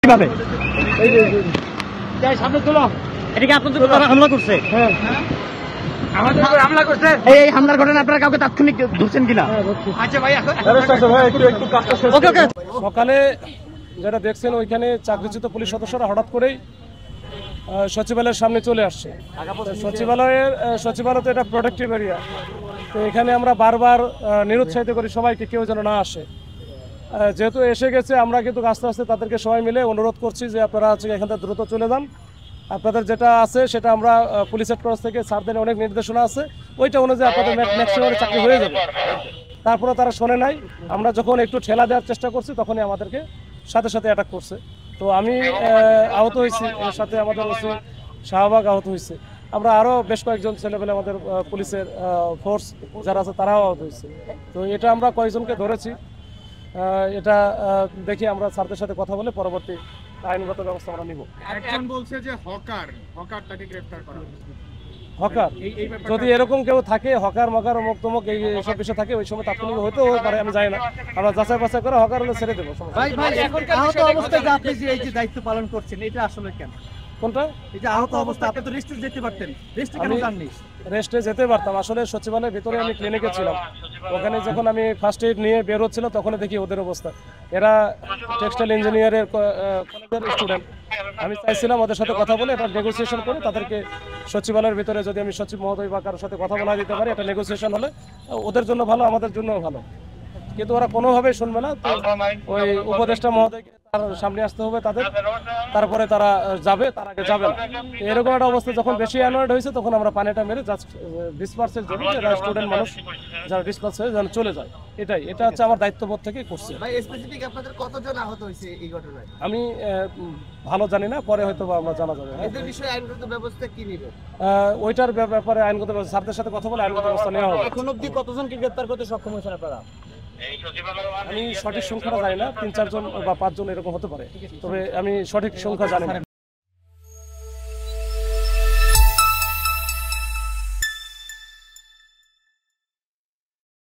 কিভাবে সামনে চলো, এদিকে আপনাদের হামলা করছে। হ্যাঁ, আমাদের উপর হামলা করছে। এই হামলার ঘটনা আপনারা কাউকে তাৎক্ষণিক ধরছেন কিনা? আচ্ছা ভাই, সকালে যেটা দেখছেন ওইখানে চাকরিচ্যুত পুলিশ সদস্যরা হঠাৎ করেই সচিবালয়ের সামনে চলে আসছে। সচিবালয় তো এটা প্রোটেক্টিভ এরিয়া, তো এখানে আমরা বারবার নিরুৎসাহিত করি সবাইকে কেউ যেন না আসে। যেহেতু এসে গেছে, আমরা কিন্তু আস্তে আস্তে তাদেরকে সবাই মিলে অনুরোধ করছি যে আপনারা এখান থেকে দ্রুত চলে যান। আপনাদের যেটা আছে সেটা আমরা পুলিশ হেডকোয়ার্টার থেকে স্যারদের অনেক নির্দেশনা আছে, ওইটা অনুযায়ী আপনাদের ম্যাক্সিমাম চাকরি হয়ে যাবে। তারপরে তারা শোনে নাই। আমরা যখন একটু ঠেলা দেওয়ার চেষ্টা করছি তখনই আমাদেরকে সাথে সাথে অ্যাটাক করছে। তো আমি আহত হয়েছি, এর সাথে আমাদের ওসি শাহবাগ আহত হয়েছে। আমরা আরও বেশ কয়েকজন ছেলেপেলে আমাদের পুলিশের ফোর্স যারা আছে তারাও আহত হয়েছে। তো এটা আমরা কয়েকজনকে ধরেছি। এটা দেখি আমরা স্যারদের সাথে কথা বলে পরবর্তী আইনগত ব্যবস্থা আমরা নিব। একজন বলছে যে হকার তাকে গ্রেফতার করা হয়েছে। হকার যদি এরকম কেউ থাকে, হকার মকার অমুক তমুক এইসব বিষয় থাকে, ওই সময় তাৎক্ষণিক হয়তো পারে, আমি জানি না। আমরা যাচাই বাছাই করে হকার হলে ছেড়ে দেবো। আহত অবস্থায় আপনি যে এই যে দায়িত্ব পালন করছেন, এটা আসলে কেন? কোনটা? এই যে আহত অবস্থা, আপনি তো রেস্টে যেতে পারতেন, রেস্টে কেন যাননি? রেস্টে যেতে পারতাম, আসলে সচিবালয়ের ভিতরে আমি ক্লিনিকে ছিলাম। ওখানে যখন আমি ফার্স্ট এইড নিয়ে বের হচ্ছিলাম তখন দেখি ওদের অবস্থা। এরা টেক্সটাইল ইঞ্জিনিয়ারের কলেজের স্টুডেন্ট। আমি চাইছিলাম ওদের সাথে কথা বলে এটা নেগোসিয়েশন করে তাদেরকে সচিবালয়ের ভিতরে, যদি আমি সচিব মহোদয় বা কারোর সাথে কথা বলা দিতে পারি, এটা নেগোসিয়েশন হলে ওদের জন্য ভালো, আমাদের জন্যও ভালো। কিন্তু ওরা কোনোভাবেই শুনবে না। তো ওই উপদেষ্টা মহোদয়কে তার সামনে আসতে হবে তাদের, তারপরে তারা যাবে, তার আগে যাবে না। এরকম একটা অবস্থা যখন বেশি অ্যানয়েড হয়েছে তখন আমরা পানিটা মেরে জাস্ট ডিসপার্সের জন্য, যারা স্টুডেন্ট মানুষ যারা ডিসপার্স হয়ে যেন চলে যায়, এটা হচ্ছে আমার দায়িত্ববোধ থেকে করছে। আমি ভালো জানি না, পরে হয়তো আমরা জানা যাবে। ওইটার ব্যাপারে আইনগত ব্যবস্থা, স্যারদের সাথে কথা বলে আইনগত ব্যবস্থা নেওয়া হবে। এখন অবধি কতজনকে গ্রেফতার করতে সক্ষম হয়েছেন আপনারা? আমি সঠিক সংখ্যাটা জানি না, 3-4 জন বা 5 জন এরকম হতে পারে, তবে আমি সঠিক সংখ্যা জানি না।